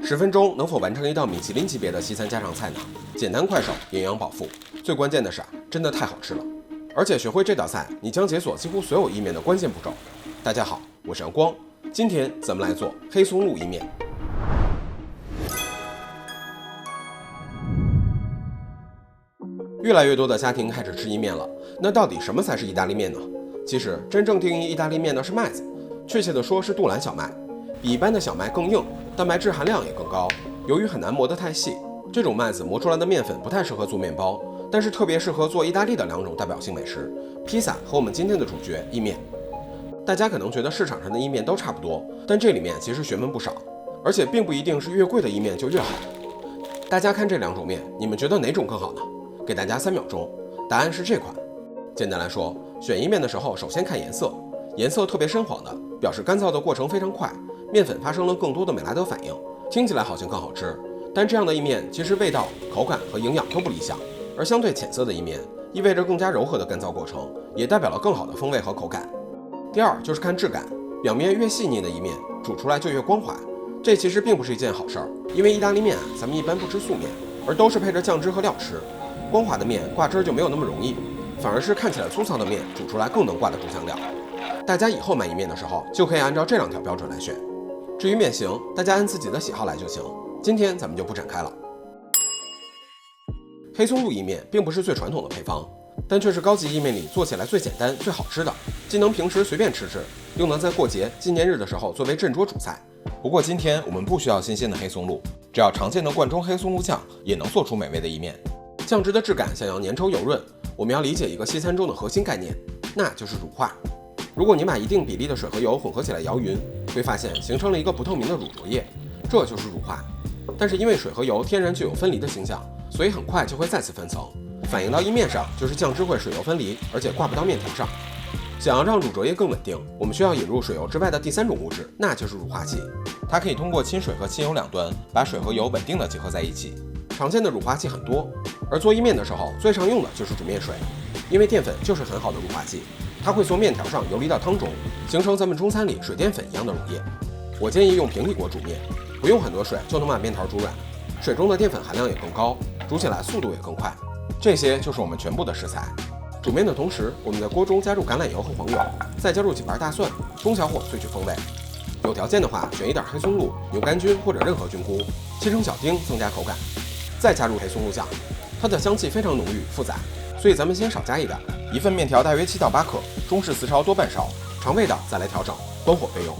10分钟能否完成一道米其林级别的西餐家常菜呢？简单快手，营养饱腹，最关键的是真的太好吃了。而且学会这道菜，你将解锁几乎所有意面的关键步骤。大家好，我是阳光，今天咱们来做黑松露意面。越来越多的家庭开始吃意面了，那到底什么才是意大利面呢？其实真正定义意大利面的是麦子，确切的说是杜兰小麦，比一般的小麦更硬，蛋白质含量也更高。由于很难磨得太细，这种麦子磨出来的面粉不太适合做面包，但是特别适合做意大利的2种代表性美食：披萨和我们今天的主角意面。大家可能觉得市场上的意面都差不多，但这里面其实学问不少，而且并不一定是越贵的意面就越好。大家看这2种面，你们觉得哪种更好呢？给大家3秒钟，答案是这款。简单来说，选意面的时候，首先看颜色，颜色特别深黄的，表示干燥的过程非常快，面粉发生了更多的美拉德反应，听起来好像更好吃，但这样的意面其实味道、口感和营养都不理想。而相对浅色的意面，意味着更加柔和的干燥过程，也代表了更好的风味和口感。第二就是看质感，表面越细腻的意面，煮出来就越光滑。这其实并不是一件好事儿，因为意大利面咱们一般不吃素面，而都是配着酱汁和料吃。光滑的面挂汁就没有那么容易，反而是看起来粗糙的面煮出来更能挂得住酱料。大家以后买意面的时候就可以按照这2条标准来选。至于面型，大家按自己的喜好来就行，今天咱们就不展开了。黑松露意面并不是最传统的配方，但却是高级意面里做起来最简单最好吃的，既能平时随便吃吃，又能在过节纪念日的时候作为镇桌主菜。不过今天我们不需要新鲜的黑松露，只要常见的罐装黑松露酱也能做出美味的意面。酱汁的质感想要粘稠油润，我们要理解一个西餐中的核心概念，那就是乳化。如果你把一定比例的水和油混合起来摇匀，会发现形成了一个不透明的乳浊液，这就是乳化。但是因为水和油天然具有分离的倾向，所以很快就会再次分层，反映到意面上就是酱汁会水油分离，而且挂不到面条上。想要让乳浊液更稳定，我们需要引入水油之外的第3种物质，那就是乳化剂。它可以通过亲水和亲油2端把水和油稳定的结合在一起。常见的乳化剂很多，而做意面的时候最常用的就是煮面水，因为淀粉就是很好的乳化剂，它会从面条上游离到汤中，形成咱们中餐里水淀粉一样的溶液。我建议用平底锅煮面，不用很多水就能把面条煮软，水中的淀粉含量也更高，煮起来速度也更快。这些就是我们全部的食材。煮面的同时，我们在锅中加入橄榄油和黄油，再加入几瓣大蒜，中小火萃取风味。有条件的话，选一点黑松露、牛肝菌或者任何菌菇，切成小丁增加口感。再加入黑松露酱，它的香气非常浓郁复杂，所以咱们先少加一点。一份面条大约7到8克，中式4勺多半勺，尝味道再来调整，关火备用。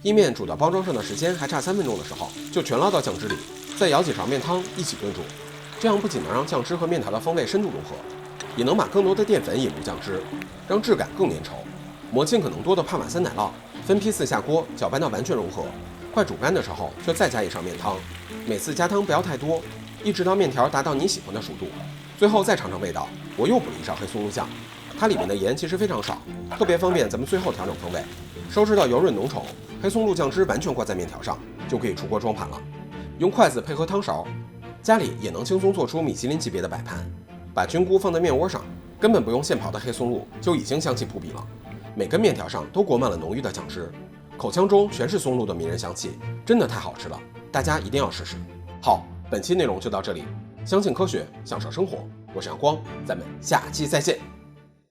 意面煮到包装上的时间还差3分钟的时候，就全捞到酱汁里，再舀几勺面汤一起炖煮。这样不仅能让酱汁和面条的风味深度融合，也能把更多的淀粉引入酱汁，让质感更粘稠。磨尽可能多的帕玛森奶酪，分批次下锅，搅拌到完全融合。快煮干的时候，就再加一勺面汤，每次加汤不要太多，一直到面条达到你喜欢的熟度。最后再尝尝味道，我又补了一勺黑松露酱，它里面的盐其实非常少，特别方便咱们最后调整风味。收拾到油润浓稠，黑松露酱汁完全挂在面条上，就可以出锅装盘了。用筷子配合汤勺，家里也能轻松做出米其林级别的摆盘。把菌菇放在面窝上，根本不用现刨的黑松露就已经香气扑鼻了，每根面条上都裹满了浓郁的酱汁。口腔中全是松露的迷人香气，真的太好吃了，大家一定要试试。好，本期内容就到这里，相信科学，享受生活，我是阳光，咱们下期再见。